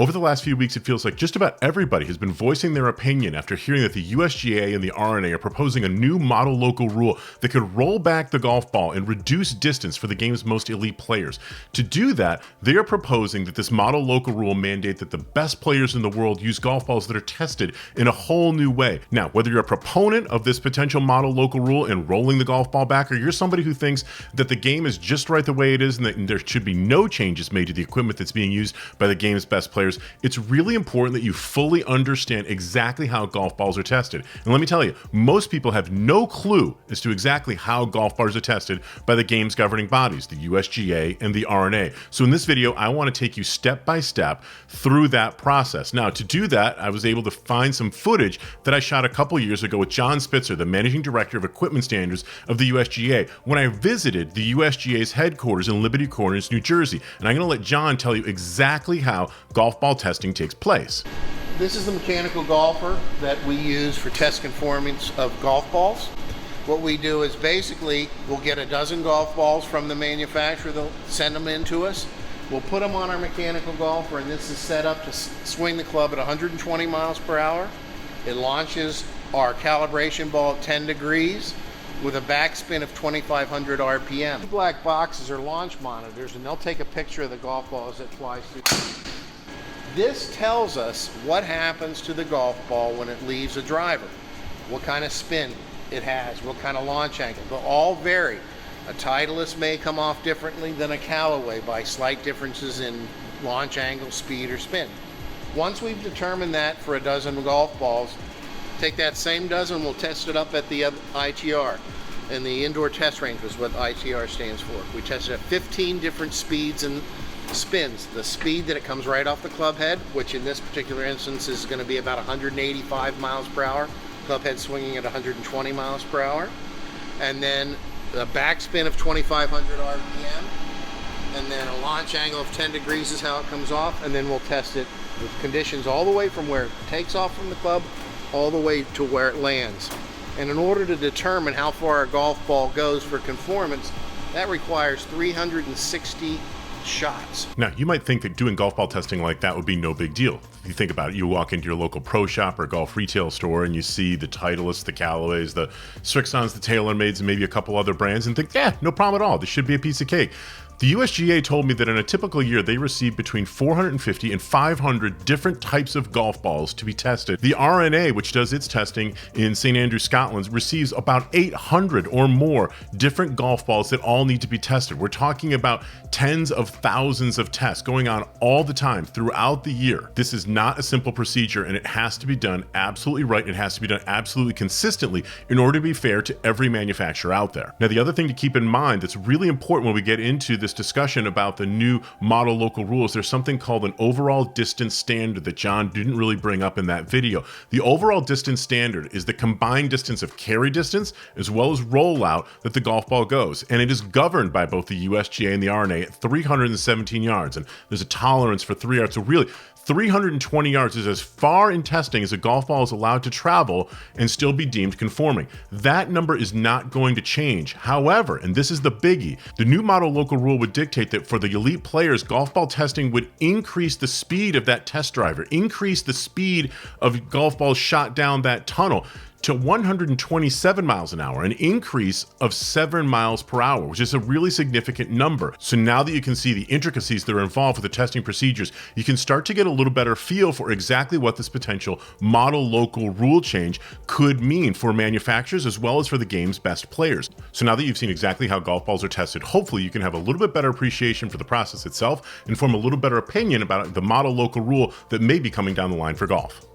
Over the last few weeks, it feels like just about everybody has been voicing their opinion after hearing that the USGA and the R&A are proposing a new model local rule that could roll back the golf ball and reduce distance for the game's most elite players. To do that, they are proposing that this model local rule mandate that the best players in the world use golf balls that are tested in a whole new way. Now, whether you're a proponent of this potential model local rule and rolling the golf ball back, or you're somebody who thinks that the game is just right the way it is and that there should be no changes made to the equipment that's being used by the game's best players, it's really important that you fully understand exactly how golf balls are tested. And let me tell you, most people have no clue as to exactly how golf balls are tested by the game's governing bodies, the USGA and the R&A. So in this video, I want to take you step by step through that process. Now, to do that, I was able to find some footage that I shot a couple years ago with John Spitzer, the managing director of equipment standards of the USGA, when I visited the USGA's headquarters in Liberty Corners, New Jersey. And I'm going to let John tell you exactly how golf ball testing takes place. This is the mechanical golfer that we use for test conformance of golf balls. What we do is basically we'll get a dozen golf balls from the manufacturer, they'll send them in to us. We'll put them on our mechanical golfer, and this is set up to swing the club at 120 miles per hour. It launches our calibration ball at 10 degrees with a backspin of 2,500 RPM. The black boxes are launch monitors, and they'll take a picture of the golf ball as it flies through. This tells us what happens to the golf ball when it leaves a driver, what kind of spin it has, what kind of launch angle. They'll all vary. A Titleist may come off differently than a Callaway by slight differences in launch angle, speed, or spin. Once we've determined that for a dozen golf balls, take that same dozen, we'll test it up at the ITR. And the indoor test range is what ITR stands for. We tested at 15 different speeds and spins. The speed that it comes right off the club head, which in this particular instance is going to be about 185 miles per hour. Club head swinging at 120 miles per hour. And then the backspin of 2,500 RPM. And then a launch angle of 10 degrees is how it comes off. And then we'll test it with conditions all the way from where it takes off from the club all the way to where it lands. And in order to determine how far a golf ball goes for conformance, that requires 360 shots. Now, you might think that doing golf ball testing like that would be no big deal. If you think about it, you walk into your local pro shop or golf retail store and you see the Titleists, the Callaways, the Srixons, the TaylorMades, and maybe a couple other brands and think, yeah, no problem at all. This should be a piece of cake. The USGA told me that in a typical year, they receive between 450 and 500 different types of golf balls to be tested. The R&A, which does its testing in St. Andrews, Scotland, receives about 800 or more different golf balls that all need to be tested. We're talking about tens of thousands of tests going on all the time throughout the year. This is not a simple procedure, and it has to be done absolutely right. It has to be done absolutely consistently in order to be fair to every manufacturer out there. Now, the other thing to keep in mind that's really important when we get into this discussion about the new model local rules, there's something called an overall distance standard that John didn't really bring up in that video. The overall distance standard is the combined distance of carry distance as well as rollout that the golf ball goes, and it is governed by both the USGA and the R&A at 317 yards, and there's a tolerance for 3 yards. So really, 320 yards is as far in testing as a golf ball is allowed to travel and still be deemed conforming. That number is not going to change. However, and this is the biggie, the new model local rule would dictate that for the elite players, golf ball testing would increase the speed of that test driver, increase the speed of golf balls shot down that tunnel to 127 miles an hour, an increase of 7 miles per hour, which is a really significant number. So now that you can see the intricacies that are involved with the testing procedures, you can start to get a little better feel for exactly what this potential model local rule change could mean for manufacturers as well as for the game's best players. So now that you've seen exactly how golf balls are tested, hopefully you can have a little bit better appreciation for the process itself and form a little better opinion about the model local rule that may be coming down the line for golf.